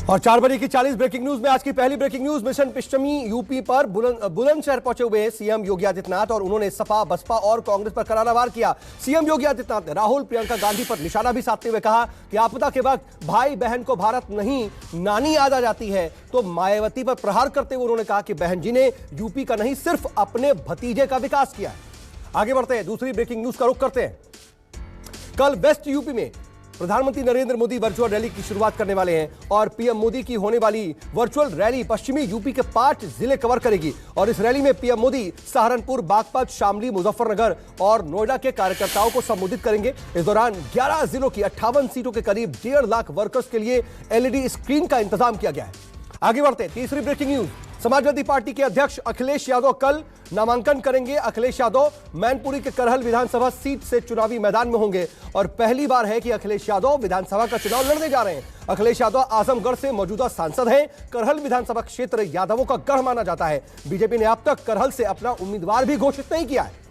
और 4 बजे की 40 ब्रेकिंग न्यूज में आज की पहली ब्रेकिंग न्यूज। मिशन पश्चिमी यूपी पर बुलंदशहर पहुंचे हुए सीएम योगी आदित्यनाथ और उन्होंने सपा, बसपा और कांग्रेस पर करारा वार किया। सीएम योगी आदित्यनाथ ने राहुल, प्रियंका गांधी पर निशाना भी साधते हुए कहा कि आपदा के वक्त भाई बहन को भारत नहीं नानी याद आ जाती है। तो मायावती पर प्रहार करते हुए उन्होंने कहा कि बहन जी ने यूपी का नहीं सिर्फ अपने भतीजे का विकास किया है। आगे बढ़ते हैं, दूसरी ब्रेकिंग न्यूज का रुख करते हैं। कल वेस्ट यूपी में प्रधानमंत्री नरेंद्र मोदी वर्चुअल रैली की शुरुआत करने वाले हैं और पीएम मोदी की होने वाली वर्चुअल रैली पश्चिमी यूपी के 5 जिले कवर करेगी। और इस रैली में पीएम मोदी सहारनपुर, बागपत, शामली, मुजफ्फरनगर और नोएडा के कार्यकर्ताओं को संबोधित करेंगे। इस दौरान 11 जिलों की 58 सीटों के करीब 1.5 लाख वर्कर्स के लिए एलईडी स्क्रीन का इंतजाम किया गया है। आगे बढ़ते हैं, तीसरी ब्रेकिंग न्यूज। समाजवादी पार्टी के अध्यक्ष अखिलेश यादव कल नामांकन करेंगे। अखिलेश यादव मैनपुरी के करहल विधानसभा सीट से चुनावी मैदान में होंगे और पहली बार है कि अखिलेश यादव विधानसभा का चुनाव लड़ने जा रहे हैं। अखिलेश यादव आजमगढ़ से मौजूदा सांसद हैं। करहल विधानसभा क्षेत्र यादवों का गढ़ माना जाता है। बीजेपी ने अब तक करहल से अपना उम्मीदवार भी घोषित नहीं किया है।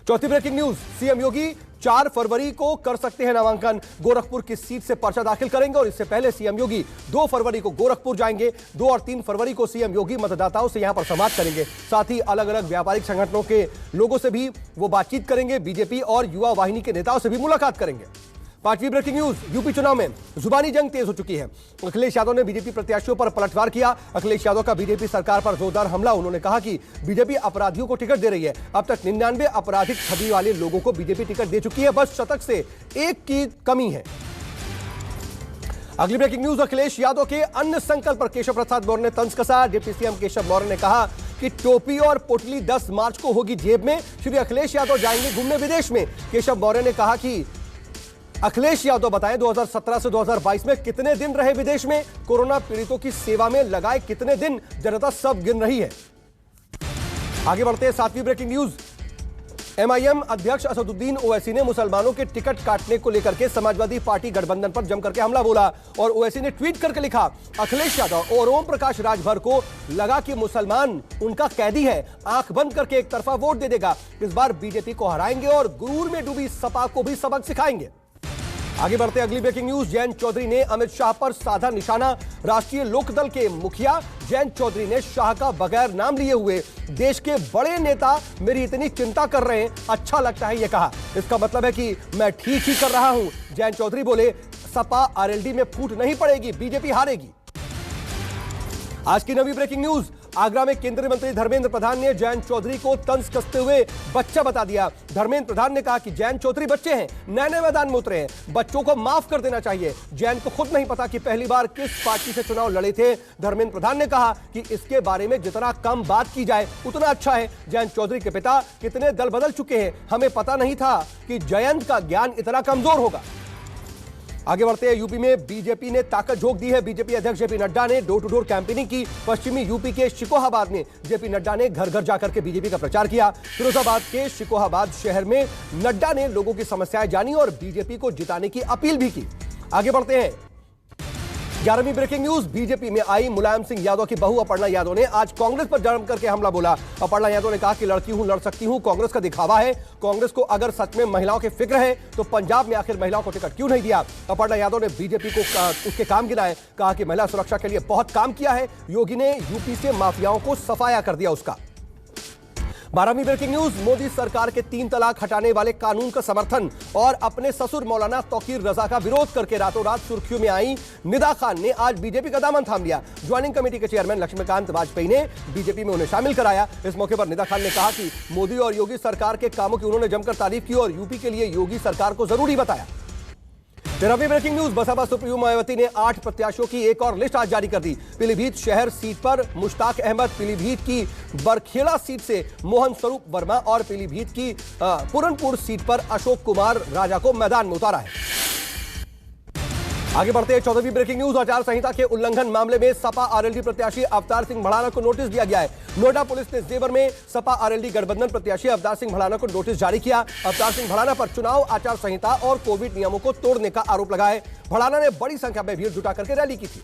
चौथी ब्रेकिंग न्यूज, सीएम योगी 4 फरवरी को कर सकते हैं नामांकन। गोरखपुर की सीट से पर्चा दाखिल करेंगे और इससे पहले सीएम योगी 2 फरवरी को गोरखपुर जाएंगे। 2 और 3 फरवरी को सीएम योगी मतदाताओं से यहां पर संवाद करेंगे। साथ ही अलग अलग व्यापारिक संगठनों के लोगों से भी वो बातचीत करेंगे। बीजेपी और युवा वाहिनी के नेताओं से भी मुलाकात करेंगे। पांचवी ब्रेकिंग न्यूज, यूपी चुनाव में जुबानी जंग तेज हो चुकी है। अखिलेश यादव ने बीजेपी प्रत्याशियों पर पलटवार किया। अखिलेश यादव का बीजेपी सरकार पर जोरदार हमला। उन्होंने कहा कि बीजेपी अपराधियों को टिकट दे रही है। अब तक 99 आपराधिक छवि वाले लोगों को बीजेपी टिकट दे चुकी है, बस शतक से 1 की कमी है। अगली ब्रेकिंग न्यूज, अखिलेश यादव के अन्य संकल्प पर केशव प्रसाद मौर्य ने तंज कसा। डिप्टी सीएम केशव मौर्य ने कहा कि टोपी और पोटली 10 मार्च को होगी जेब में। श्री अखिलेश यादव जाएंगे घूमने विदेश में। केशव मौर्य ने कहा कि अखिलेश यादव बताएं 2017 से 2022 में कितने दिन रहे विदेश में, कोरोना पीड़ितों की सेवा में लगाए कितने दिन, जनता सब गिन रही है। आगे बढ़ते हैं, 7वीं ब्रेकिंग न्यूज। एमआईएम अध्यक्ष असदुद्दीन ओवैसी ने मुसलमानों के टिकट काटने को लेकर के समाजवादी पार्टी गठबंधन पर जमकर के हमला बोला और ओवैसी ने ट्वीट करके लिखा, अखिलेश यादव और ओम प्रकाश राजभर को लगा कि मुसलमान उनका कैदी है, आंख बंद करके एक तरफा वोट दे देगा। इस बार बीजेपी को हराएंगे और गुरूर में डूबी सपा को भी सबक सिखाएंगे। आगे बढ़ते अगली ब्रेकिंग न्यूज, जयंत चौधरी ने अमित शाह पर साधा निशाना। राष्ट्रीय लोकदल के मुखिया जयंत चौधरी ने शाह का बगैर नाम लिए हुए देश के बड़े नेता मेरी इतनी चिंता कर रहे हैं, अच्छा लगता है, यह कहा। इसका मतलब है कि मैं ठीक ही कर रहा हूं। जयंत चौधरी बोले, सपा आरएलडी में फूट नहीं पड़ेगी, बीजेपी हारेगी। आज की नवी ब्रेकिंग न्यूज, आगरा में केंद्रीय मंत्री धर्मेंद्र प्रधान ने जयंत चौधरी को तंज कसते हुए बच्चा बता दिया। धर्मेंद्र प्रधान ने कहा कि जयंत चौधरी बच्चे हैं, नए मैदान में उतरे हैं, बच्चों को माफ कर देना चाहिए। जयंत को खुद नहीं पता कि पहली बार किस पार्टी से चुनाव लड़े थे। धर्मेंद्र प्रधान ने कहा कि इसके बारे में जितना कम बात की जाए उतना अच्छा है। जयंत चौधरी के पिता कितने दल बदल चुके हैं, हमें पता नहीं था कि जयंत का ज्ञान इतना कमजोर होगा। आगे बढ़ते हैं, यूपी में बीजेपी ने ताकत झोंक दी है। बीजेपी अध्यक्ष जेपी नड्डा ने डोर टू डोर कैंपेनिंग की। पश्चिमी यूपी के शिकोहाबाद में जेपी नड्डा ने घर घर जाकर के बीजेपी का प्रचार किया। फिरोजाबाद के शिकोहाबाद शहर में नड्डा ने लोगों की समस्याएं जानी और बीजेपी को जिताने की अपील भी की। आगे बढ़ते हैं, 11वीं ब्रेकिंग न्यूज, बीजेपी में आई मुलायम सिंह यादव की बहू अपर्णा यादव ने आज कांग्रेस पर जम करके हमला बोला। अपर्णा यादव ने कहा कि लड़की हूं, लड़ सकती हूं, कांग्रेस का दिखावा है। कांग्रेस को अगर सच में महिलाओं की फिक्र है तो पंजाब में आखिर महिलाओं को टिकट क्यों नहीं दिया। अपर्णा यादव ने बीजेपी को उसके काम गिनाए, कहा कि महिला सुरक्षा के लिए बहुत काम किया है। योगी ने यूपी से माफियाओं को सफाया कर दिया उसका। 12वीं ब्रेकिंग न्यूज, मोदी सरकार के 3 तलाक हटाने वाले कानून का समर्थन और अपने ससुर मौलाना तौकीर रजा का विरोध करके रातों रात सुर्खियों में आई निदा खान ने आज बीजेपी का दामन थाम लिया। ज्वाइनिंग कमेटी के चेयरमैन लक्ष्मीकांत वाजपेयी ने बीजेपी में उन्हें शामिल कराया। इस मौके पर निदा खान ने कहा कि मोदी और योगी सरकार के कामों की उन्होंने जमकर तारीफ की और यूपी के लिए योगी सरकार को जरूरी बताया। 13वीं breaking news, Baspa supremo Mayawati ने 8 प्रत्याशियों की एक और लिस्ट आज जारी कर दी। पीलीभीत शहर सीट पर मुश्ताक अहमद, पीलीभीत की बरखेड़ा सीट से मोहन स्वरूप वर्मा और पीलीभीत की पूरनपुर सीट पर अशोक कुमार राजा को मैदान में उतारा है। आगे बढ़ते हैं, 14वीं ब्रेकिंग न्यूज, आचार संहिता के उल्लंघन मामले में सपा आरएलडी प्रत्याशी अवतार सिंह भड़ाना को नोटिस दिया गया है। नोएडा पुलिस ने जेवर में सपा आरएलडी गठबंधन प्रत्याशी अवतार सिंह भड़ाना को नोटिस जारी किया। अवतार सिंह भड़ाना पर चुनाव आचार संहिता और कोविड नियमों को तोड़ने का आरोप लगा है। भड़ाना ने बड़ी संख्या में भीड़ जुटा करके रैली की थी।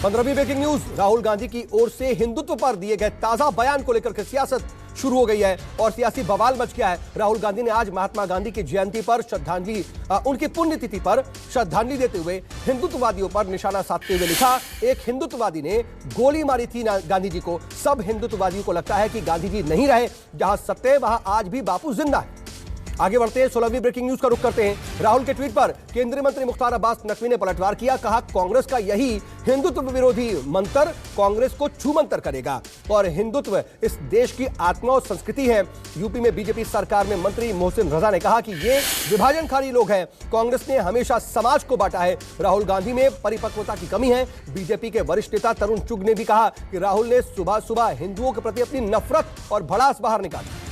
15वीं ब्रेकिंग न्यूज, राहुल गांधी की ओर से हिंदुत्व पर दिए गए ताजा बयान को लेकर के सियासत शुरू हो गई है और सियासी बवाल मच गया है। राहुल गांधी ने आज महात्मा गांधी की जयंती पर श्रद्धांजलि, उनकी पुण्यतिथि पर श्रद्धांजलि देते हुए हिंदुत्ववादियों पर निशाना साधते हुए लिखा, एक हिंदुत्ववादी ने गोली मारी थी गांधी जी को। सब हिंदुत्ववादियों को लगता है कि गांधी जी नहीं रहे, जहां सत्य है वहां आज भी बापू जिंदा है। आगे बढ़ते हैं, 16वीं ब्रेकिंग न्यूज का रुख करते हैं। राहुल के ट्वीट पर केंद्रीय मंत्री मुख्तार अब्बास नकवी ने पलटवार किया, कहा कांग्रेस का यही हिंदुत्व विरोधी मंत्र कांग्रेस को छूमंतर करेगा और हिंदुत्व इस देश की आत्मा और संस्कृति है। यूपी में बीजेपी सरकार में मंत्री मोहसिन रजा ने कहा कि ये विभाजनकारी लोग हैं, कांग्रेस ने हमेशा समाज को बांटा है, राहुल गांधी में परिपक्वता की कमी है। बीजेपी के वरिष्ठ नेता तरुण चुग ने भी कहा कि राहुल ने सुबह सुबह हिंदुओं के प्रति अपनी नफरत और भड़ास बाहर निकाली।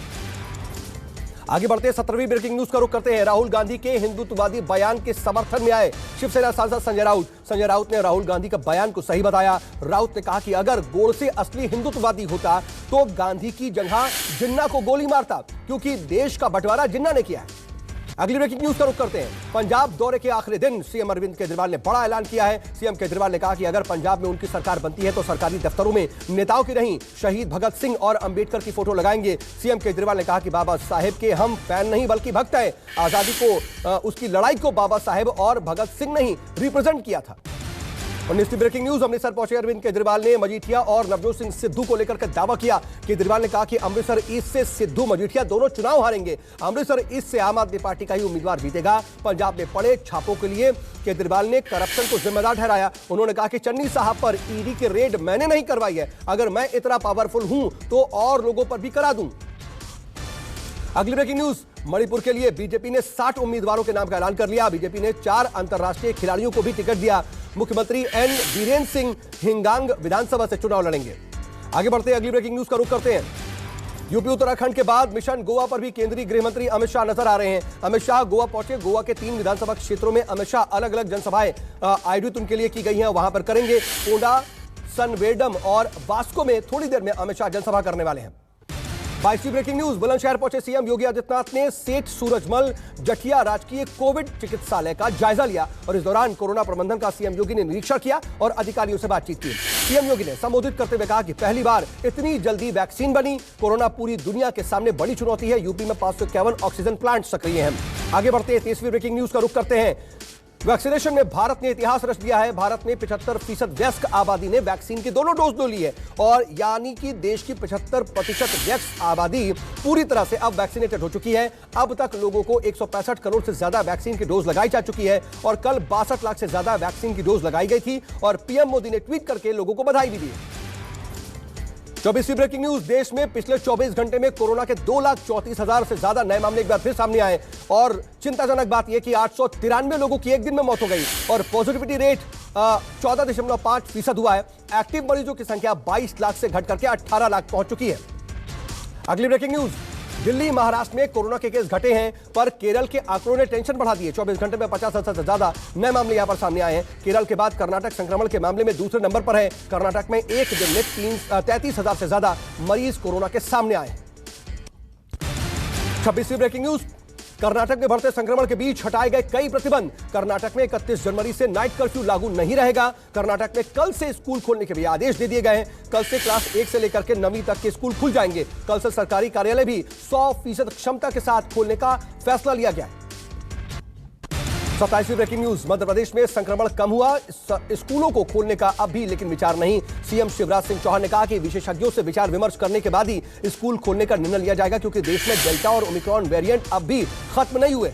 आगे बढ़ते 17वीं ब्रेकिंग न्यूज का रुख करते हैं। राहुल गांधी के हिंदुत्ववादी बयान के समर्थन में आए शिवसेना सांसद संजय राउत ने राहुल गांधी का बयान को सही बताया। राउत ने कहा कि अगर गोडसे असली हिंदुत्ववादी होता तो गांधी की जगह जिन्ना को गोली मारता, क्योंकि देश का बंटवारा जिन्ना ने किया है। अगली ब्रेकिंग न्यूज का रुख करते हैं। पंजाब दौरे के आखिरी दिन सीएम अरविंद केजरीवाल ने बड़ा ऐलान किया है। सीएम केजरीवाल ने कहा कि अगर पंजाब में उनकी सरकार बनती है तो सरकारी दफ्तरों में नेताओं की नहीं, शहीद भगत सिंह और अंबेडकर की फोटो लगाएंगे। सीएम केजरीवाल ने कहा कि बाबा साहेब के हम फैन नहीं बल्कि भक्त हैं। आजादी को, उसकी लड़ाई को बाबा साहेब और भगत सिंह ने ही रिप्रेजेंट किया था। 19वीं ब्रेकिंग न्यूज, अमृतसर पहुंचे अरविंद केजरीवाल ने मजीठिया और नवजोत सिंह सिद्धू को लेकर दावा किया। केजरीवाल ने कहा कि अमृतसर ईस्ट से सिद्धू मजीठिया दोनों चुनाव हारेंगे। अमृतसर ईस्ट से आम आदमी पार्टी का ही उम्मीदवार जीतेगा। पंजाब में पड़े छापों के लिए केजरीवाल ने करप्शन को जिम्मेदार ठहराया। उन्होंने कहा कि चन्नी साहब पर ईडी की रेड मैंने नहीं करवाई है, अगर मैं इतना पावरफुल हूं तो और लोगों पर भी करा दूं। अगली ब्रेकिंग न्यूज, मणिपुर के लिए बीजेपी ने 60 उम्मीदवारों के नाम का ऐलान कर लिया। बीजेपी ने 4 अंतर्राष्ट्रीय खिलाड़ियों को भी टिकट दिया। मुख्यमंत्री एन बीरेन्द्र सिंह हिंगांग विधानसभा से चुनाव लड़ेंगे। आगे बढ़ते अगली ब्रेकिंग न्यूज का रुख करते हैं। यूपी उत्तराखंड के बाद मिशन गोवा पर भी केंद्रीय गृह मंत्री अमित शाह नजर आ रहे हैं। अमित शाह गोवा पहुंचे। गोवा के 3 विधानसभा क्षेत्रों में अमित शाह अलग अलग जनसभाएं आयोजित उनके लिए की गई हैं, वहां पर करेंगे। कोडा, सनवेडम और वास्को में थोड़ी देर में अमित शाह जनसभा करने वाले हैं। 22वीं ब्रेकिंग न्यूज, बुलंदशहर पहुंचे सीएम योगी आदित्यनाथ ने सेठ सूरजमल जटिया राजकीय कोविड चिकित्सालय का जायजा लिया और इस दौरान कोरोना प्रबंधन का सीएम योगी ने निरीक्षण किया और अधिकारियों से बातचीत की। सीएम योगी ने संबोधित करते हुए कहा कि पहली बार इतनी जल्दी वैक्सीन बनी, कोरोना पूरी दुनिया के सामने बड़ी चुनौती है। यूपी में 551 ऑक्सीजन प्लांट सक्रिय हैं। आगे बढ़ते हैं 23वीं ब्रेकिंग न्यूज का रुख करते हैं। वैक्सीनेशन में भारत ने इतिहास रच दिया है। भारत ने 75% वयस्क आबादी ने वैक्सीन की दोनों डोज ली है और यानी कि देश की 75% वयस्क आबादी पूरी तरह से अब वैक्सीनेटेड हो चुकी है। अब तक लोगों को 165 करोड़ से ज्यादा वैक्सीन की डोज लगाई जा चुकी है और कल 62 लाख से ज्यादा वैक्सीन की डोज लगाई गई थी और पीएम मोदी ने ट्वीट करके लोगों को बधाई भी दी। 24वीं ब्रेकिंग न्यूज, देश में पिछले 24 घंटे में कोरोना के 2,34,000 से ज्यादा नए मामले एक बार फिर सामने आए और चिंताजनक बात यह कि 893 लोगों की एक दिन में मौत हो गई और पॉजिटिविटी रेट 14.5% हुआ है। एक्टिव मरीजों की संख्या 22 लाख से घट करके 18 लाख पहुंच चुकी है। अगली ब्रेकिंग न्यूज, दिल्ली महाराष्ट्र में कोरोना के केस घटे हैं पर केरल के आंकड़ों ने टेंशन बढ़ा दी है। 24 घंटे में 50,000 से ज्यादा नए मामले यहां पर सामने आए हैं। केरल के बाद कर्नाटक संक्रमण के मामले में दूसरे नंबर पर है। कर्नाटक में एक दिन में 33,000 से ज्यादा मरीज कोरोना के सामने आए हैं। 26वीं ब्रेकिंग न्यूज, कर्नाटक में बढ़ते संक्रमण के बीच हटाए गए कई प्रतिबंध। कर्नाटक में 31 जनवरी से नाइट कर्फ्यू लागू नहीं रहेगा। कर्नाटक में कल से स्कूल खोलने के भी आदेश दे दिए गए हैं। कल से क्लास 1 से लेकर के 9वीं तक के स्कूल खुल जाएंगे। कल से सरकारी कार्यालय भी 100% क्षमता के साथ खोलने का फैसला लिया गया है। 27वीं ब्रेकिंग न्यूज, मध्य प्रदेश में संक्रमण कम हुआ, स्कूलों को खोलने का अब भी लेकिन विचार नहीं। सीएम शिवराज सिंह चौहान ने कहा कि विशेषज्ञों से विचार विमर्श करने के बाद ही स्कूल खोलने का निर्णय लिया जाएगा, क्योंकि देश में डेल्टा और ओमिक्रॉन वेरिएंट अब भी खत्म नहीं हुए।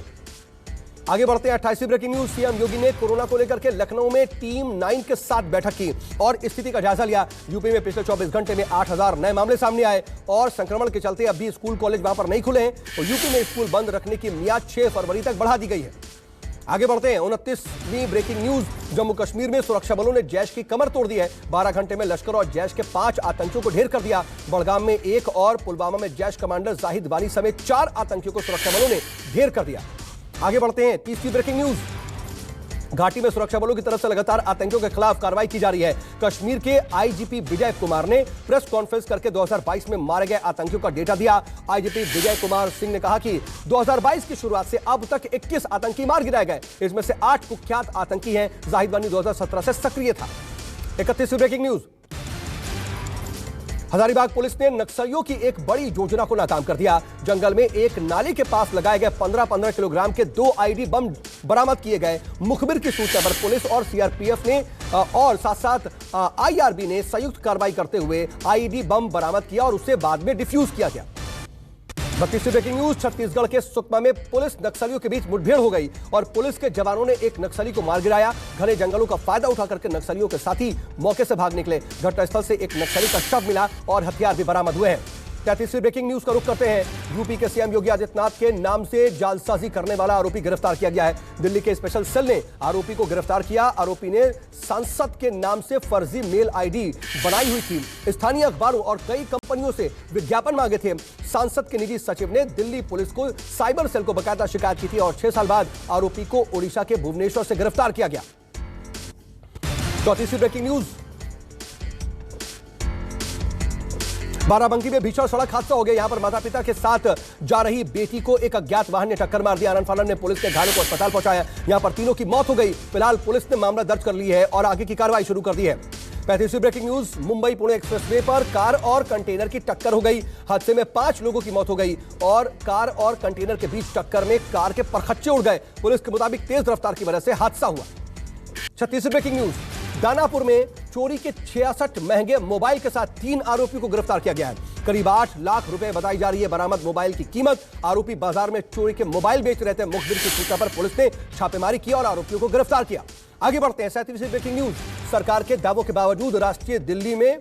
आगे बढ़ते हैं 28वीं ब्रेकिंग न्यूज, सीएम योगी ने कोरोना को लेकर के लखनऊ में टीम 9 के साथ बैठक की और स्थिति का जायजा लिया। यूपी में पिछले 24 घंटे में 8,000 नए मामले सामने आए और संक्रमण के चलते अब भी स्कूल कॉलेज वहां पर नहीं खुले हैं और यूपी में स्कूल बंद रखने की मियाद 6 फरवरी तक बढ़ा दी गई है। आगे बढ़ते हैं 29वीं ब्रेकिंग न्यूज, जम्मू कश्मीर में सुरक्षा बलों ने जैश की कमर तोड़ दी है। 12 घंटे में लश्कर और जैश के 5 आतंकियों को ढेर कर दिया। बड़गाम में 1 और पुलवामा में जैश कमांडर जाहिद वानी समेत 4 आतंकियों को सुरक्षा बलों ने ढेर कर दिया। आगे बढ़ते हैं 30वीं ब्रेकिंग न्यूज, घाटी में सुरक्षा बलों की तरफ से लगातार आतंकियों के खिलाफ कार्रवाई की जा रही है। कश्मीर के आईजीपी विजय कुमार ने प्रेस कॉन्फ्रेंस करके 2022 में मारे गए आतंकियों का डेटा दिया। आईजीपी विजय कुमार सिंह ने कहा कि 2022 की शुरुआत से अब तक 21 आतंकी मार गिराए गए, इसमें से 8 कुख्यात आतंकी हैं। जाहिद वानी 2017 से सक्रिय था। 31वीं ब्रेकिंग न्यूज, हजारीबाग पुलिस ने नक्सलियों की एक बड़ी योजना को नाकाम कर दिया। जंगल में एक नाली के पास लगाए गए 15-15 किलोग्राम के 2 आईडी बम बरामद किए गए। मुखबिर की सूचना पर पुलिस और सीआरपीएफ ने और साथ आईआरबी ने संयुक्त कार्रवाई करते हुए आईडी बम बरामद किया और उसे बाद में डिफ्यूज किया गया। 32वीं ब्रेकिंग न्यूज। छत्तीसगढ़ के सुकमा में पुलिस नक्सलियों के बीच मुठभेड़ हो गई और पुलिस के जवानों ने एक नक्सली को मार गिराया। घने जंगलों का फायदा उठा करके नक्सलियों के साथी मौके से भाग निकले। घटनास्थल से एक नक्सली का शव मिला और हथियार भी बरामद हुए हैं। 33वीं ब्रेकिंग न्यूज का रुख करते हैं। यूपी के सीएम योगी आदित्यनाथ के नाम से जालसाजी करने वाला आरोपी गिरफ्तार किया गया है। दिल्ली के स्पेशल सेल ने आरोपी को गिरफ्तार किया। आरोपी ने सांसद के नाम से फर्जी मेल आईडी बनाई हुई थी। स्थानीय अखबारों और कई कंपनियों से विज्ञापन मांगे थे। सांसद के निजी सचिव ने दिल्ली पुलिस को साइबर सेल को बकायदा शिकायत की थी और 6 साल बाद आरोपी को ओडिशा के भुवनेश्वर से गिरफ्तार किया गया। 34वीं ब्रेकिंग न्यूज। बाराबंकी में भीषण सड़क हादसा हो गया। यहां पर माता पिता के साथ जा रही बेटी को एक अज्ञात वाहन ने टक्कर मार दिया। आनंद फानन ने पुलिस के घायलों को अस्पताल पहुंचाया। यहां पर तीनों की मौत हो गई। फिलहाल पुलिस ने मामला दर्ज कर ली है और आगे की कार्रवाई शुरू कर दी है। 35वीं breaking news. Mumbai Pune expressway पर कार और कंटेनर की टक्कर हो गई। हादसे में 5 लोगों की मौत हो गई और कार और कंटेनर के बीच टक्कर में कार के परखच्चे उड़ गए। पुलिस के मुताबिक तेज रफ्तार की वजह से हादसा हुआ। 36वीं ब्रेकिंग न्यूज। दानापुर में चोरी के 66 महंगे मोबाइल के साथ 3 आरोपियों को गिरफ्तार किया गया है। करीब 8 लाख रुपए बताई जा रही है बरामद मोबाइल की कीमत। आरोपी बाजार में चोरी के मोबाइल बेच रहे थे। मुखबिर की सूचना पर पुलिस ने छापेमारी की और आरोपियों को गिरफ्तार किया। आगे बढ़ते हैं। 37वीं ब्रेकिंग न्यूज। सरकार के दावों के बावजूद राष्ट्रीय दिल्ली में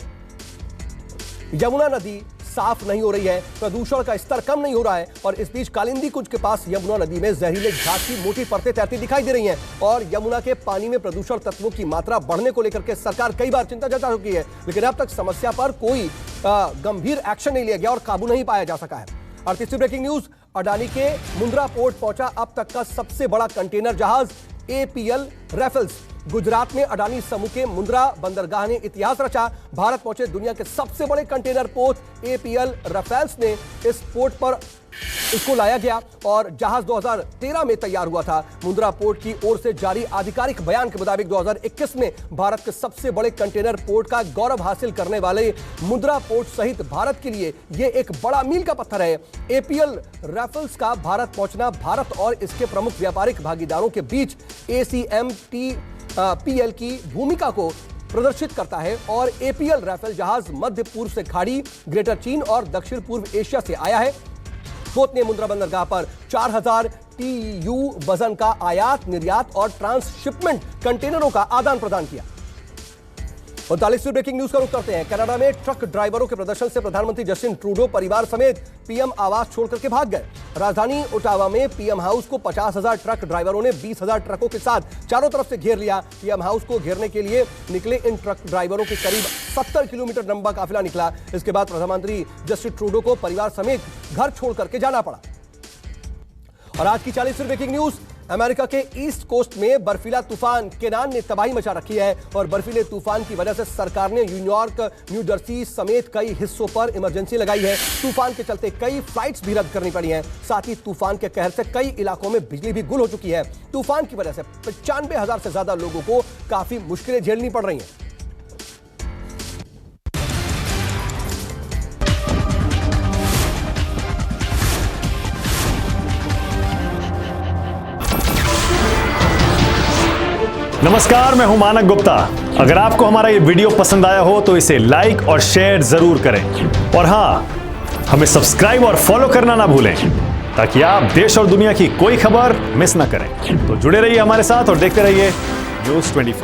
यमुना नदी साफ नहीं हो रही है। प्रदूषण का स्तर कम नहीं हो रहा है और इस बीच कालिंदी कुंज के पास यमुना नदी में जहरीले झाग की मोटी परतें तैरती दिखाई दे रही हैं और यमुना के पानी में प्रदूषण तत्वों की मात्रा बढ़ने को लेकर के सरकार कई बार चिंता जता चुकी है, लेकिन अब तक समस्या पर कोई गंभीर एक्शन नहीं लिया गया और काबू नहीं पाया जा सका है। 38वीं ब्रेकिंग न्यूज। अडानी के मुंद्रा पोर्ट पहुंचा अब तक का सबसे बड़ा कंटेनर जहाज एपीएल रैफल्स। गुजरात में अडानी समूह के मुंद्रा बंदरगाह ने इतिहास रचा। भारत पहुंचे दुनिया के सबसे बड़े कंटेनर पोर्ट एपीएल रफेल्स ने इस पोर्ट पर इसको लाया गया और जहाज 2013 में तैयार हुआ था। मुंद्रा पोर्ट की ओर से जारी आधिकारिक बयान के मुताबिक 2021 में भारत के सबसे बड़े कंटेनर पोर्ट का गौरव हासिल करने वाले मुंद्रा पोर्ट सहित भारत के लिए यह एक बड़ा मील का पत्थर है। एपीएल रैफल्स का भारत पहुंचना भारत और इसके प्रमुख व्यापारिक भागीदारों के बीच ACMTPL की भूमिका को प्रदर्शित करता है और एपीएल राइफल जहाज मध्य पूर्व से खाड़ी, ग्रेटर चीन और दक्षिण पूर्व एशिया से आया है। पोर्ट ने मुंद्रा बंदरगाह पर 4000 TEU वजन का आयात, निर्यात और ट्रांसशिपमेंट कंटेनरों का आदान प्रदान किया। 39वीं ब्रेकिंग न्यूज का रुख करते हैं। कनाडा में ट्रक ड्राइवरों के प्रदर्शन से प्रधानमंत्री जस्टिन ट्रूडो परिवार समेत पीएम आवास छोड़कर के भाग गए। राजधानी ओटावा में पीएम हाउस को 50,000 ट्रक ड्राइवरों ने 20,000 ट्रकों के साथ चारों तरफ से घेर लिया। पीएम हाउस को घेरने के लिए निकले इन ट्रक ड्राइवरों के करीब 70 किलोमीटर लंबा काफिला निकला। इसके बाद प्रधानमंत्री जस्टिन ट्रूडो को परिवार समेत घर छोड़ करके जाना पड़ा। और आज की 40वीं ब्रेकिंग न्यूज। अमेरिका के ईस्ट कोस्ट में बर्फीला तूफान केनान ने तबाही मचा रखी है और बर्फीले तूफान की वजह से सरकार ने न्यूयॉर्क, न्यू जर्सी समेत कई हिस्सों पर इमरजेंसी लगाई है। तूफान के चलते कई फ्लाइट्स भी रद्द करनी पड़ी हैं। साथ ही तूफान के कहर से कई इलाकों में बिजली भी गुल हो चुकी है। तूफान की वजह से 95,000 से ज्यादा लोगों को काफी मुश्किलें झेलनी पड़ रही हैं। नमस्कार, मैं हूं मानक गुप्ता। अगर आपको हमारा ये वीडियो पसंद आया हो तो इसे लाइक और शेयर जरूर करें और हां, हमें सब्सक्राइब और फॉलो करना ना भूलें ताकि आप देश और दुनिया की कोई खबर मिस ना करें। तो जुड़े रहिए हमारे साथ और देखते रहिए न्यूज़ 24।